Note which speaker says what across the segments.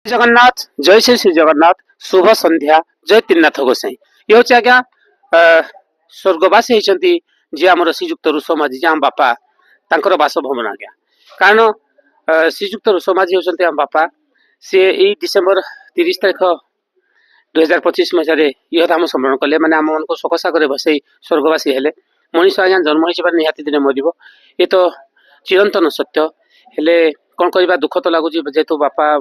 Speaker 1: जगन्नाथ जय श्री जगन्नाथ शुभ संध्या जय त्रिनाथ गोसाई ये हूँ आज्ञा स्वर्गवासी होती जी आम श्रीजुक्त ऋषमाझी जी आम बापा तांकर बासभवन आज्ञा कारण श्रीजुक्त ऋषमाझी होती आम बापा सी यही डिसेम्बर 30 तारीख 2025 मसीह यह धाम स्मरण कले मैंने आम मन को शोकसागर बसई स्वर्गवासी हेले मनीष आज्ञा जन्म हो निहाती दिन मर ये तो चिरंतन सत्य हेले कौन करवा दुख तो लगुच जेहेतु बापा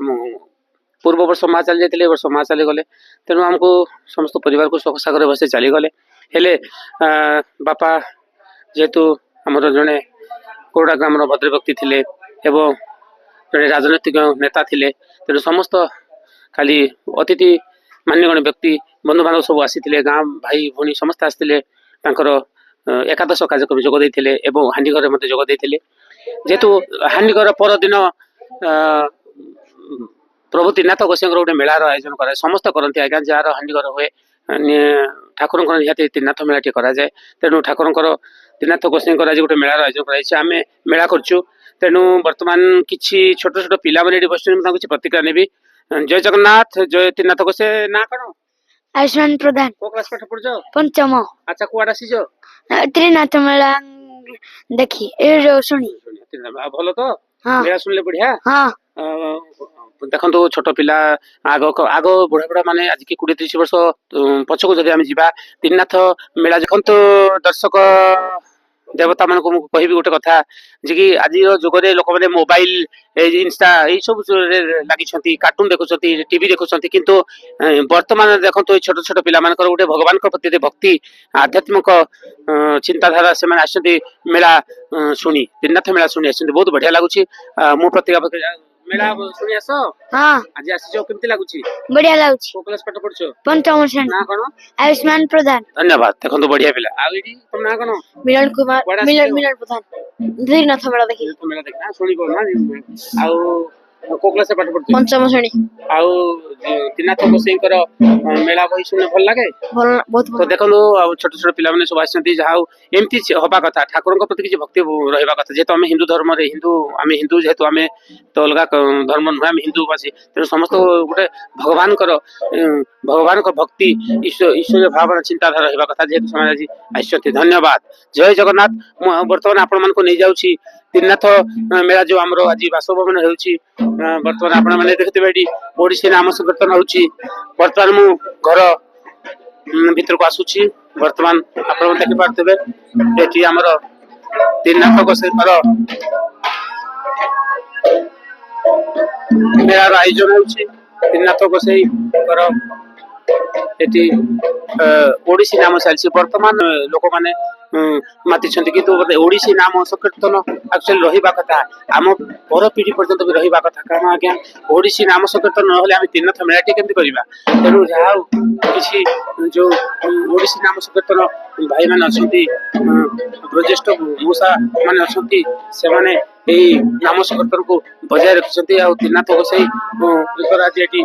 Speaker 1: पूर्व वर्ष माँ चली जाते वर्ष माँ चली गले तेणु आमको समस्त परिवार को शोकसागर बसे चलीगले हेले बापा जेहेतु आमर जड़े कोड़ा ग्राम भद्र व्यक्ति थे एवं जड़े राजनैतिक नेता थे तेणु समस्त खाली अतिथि मान्यगण व्यक्ति बंधु बांधव सब आसी गाँ भाई भौणी समस्त आसते एकादश कार्यक्रम जोगदे एवं हांडीघर मत जोगदे जेहेतु हांडीघर परदिन प्रभु त्रिनाथ गोसाई गोटे मेलार आयोजन कराए समस्त करती आज्ञा जार हांडीघर हुए ठाकुर निहाती त्रिनाथ मेलाटी कराए तेणु ठाकुर त्रिनाथ गोसाई आज गोटे मेलार आयोजन कराई मेला करूँ तेणु बर्तमान किसी छोट छोट पिला मैंने बस किसी प्रतिक्रिया नेबी जय जगन्नाथ जय त्रिनाथ गोसाई ना कौन
Speaker 2: आयुष्मान प्रधान
Speaker 1: को क्लास पाठ पढ़
Speaker 2: पंचम
Speaker 1: अच्छा कुआड़ आसीज
Speaker 2: त्रिनाथ मेला देखी ए शुणी
Speaker 1: भल तो
Speaker 2: हाँ
Speaker 1: मेला शुणिले बढ़िया
Speaker 2: हाँ
Speaker 1: देखो छोट पिला आग आग बुढ़ा बुढ़ा माने आज की 20-30 वर्ष पछक जदि आम जा त्रिनाथ मेला देखो दर्शक देवता मान को कहि गोटे कथा जे कि आज जुगरे लोक मैंने मोबाइल इंस्टा यही सब लगी कार्टून देखुं टीवी देखुं किंतु वर्तमान देखो छोट छोट पिला मान गोटे भगवान प्रति भक्ति आध्यात्मिक चिंताधारा से आसती मेला शुणी त्रिनाथ मेला शुणी आस बहुत बढ़िया लगुच मु प्रतिज्ञा मेला शुणी आस
Speaker 2: हाँ
Speaker 1: आज आसी केमती लगुच
Speaker 2: बढ़िया लाଗୁଛି
Speaker 1: को क्लास पाठ पढ़छ
Speaker 2: पंचम श्रेणी
Speaker 1: ना कोन
Speaker 2: आयुष्मान प्रधान
Speaker 1: धन्यवाद देखो बढ़िया पिला आ एडी तुम ना कोन
Speaker 2: मिलन कुमार मिलन प्रधान त्रिनाथ मेला देखी
Speaker 1: मेला देखा शुणी को ना आउ को क्लास पाठ पढ़छ
Speaker 2: पंचम श्रेणी
Speaker 1: आउ त्रिनाथ गोसाईकर मेला बही शुणे भल लागे
Speaker 2: बहुत
Speaker 1: तो देखो छोट छोट पिला माने सब आसती जहाँ एमती हवा कथा ठाकुर प्रति किसी भक्ति रहा कथा जेहेतु आम हिंदू धर्म हिंदू जेहेतु आम तो अलग धर्म नुहे आम हिंदूवासी तेणु समस्त गोटे भगवान भक्ति ईश्वर भावना चिंताधारा रहा कथा जेहेतु समाज आज आसती धन्यवाद जय जगन्नाथ बर्तमान आपण मान नहीं जाऊँगी त्रिनाथ मेला जो आमर आज बासभवन होर्तमान आपण मैंने देखते ये ओडिसी नाम संकीर्तन होची बर्तमान मु घर भीतर को आसुची बर्तमान आपण देखि पारथबे एठी हमर त्रिनाथ गोसाईकर मेलार आयोजन होची त्रिनाथ गोसाईकर एठी ओडिसी नाम चलछि वर्तमान लोक माने माति किंतु ओडिसी नाम संकीर्तन एक्चुअली रहिबा कथा आम पर पीढ़ी पर्यंत भी रहिबा कथा कारण आज्ञा ओडिसी नाम संकीर्तन न आम त्रिनाथ मेलाटी केमती करबा तेणु जहाँ किसी जो ओडिसी नाम संकीर्तन भाई मैंने अच्छा ब्रजेष्ठ मूषा मैंने अच्छा से नाम संकीर्तन को बजाय रखिंट आ त्रिनाथ गोसाई आज ये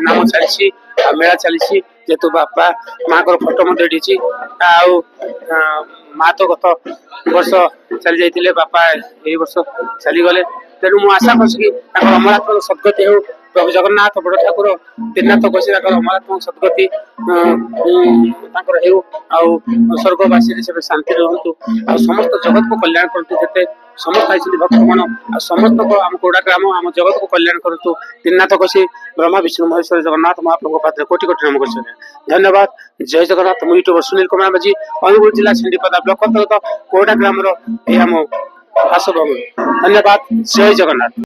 Speaker 1: नाम चली मेला चली जेतु बापा माँ को फोटो मध्य माँ तो गत वर्ष चली जाते बापा यही वर्ष चलीगले तेणु मुझे आशा करछि अमरात्मक सद्गति हो प्रभु जगन्नाथ बड़ ठाकुर त्रिनाथ गोसाई अमरात्मक सद्गति स्वर्गवासी से शांति रुहतु आ समस्त जगत को कल्याण करतु जिते समस्त आई भक्त मन आ समस्त को आम कोड़ा ग्राम आम जगत को कल्याण करतु त्रिनाथ गोसाई ब्रह्मा विष्णु महेश्वर जगन्नाथ महाप्रभु पात्र कोटि कोटि नम कर धन्यवाद जय जगन्नाथ मु यूट्यूबर सुनील कुमार माझी अनुगुल जिला छेंडीपदा ब्लॉक अंतर्गत कोड़ा ग्राम आम बासभवन धन्यवाद जय जगन्नाथ।